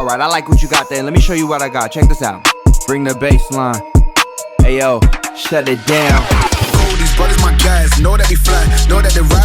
Alright, I like what you got there. Let me show you what I got. Check this out. Bring the bass line. Hey yo, shut it down. These brothers my guys, know that we fly, know that they ride.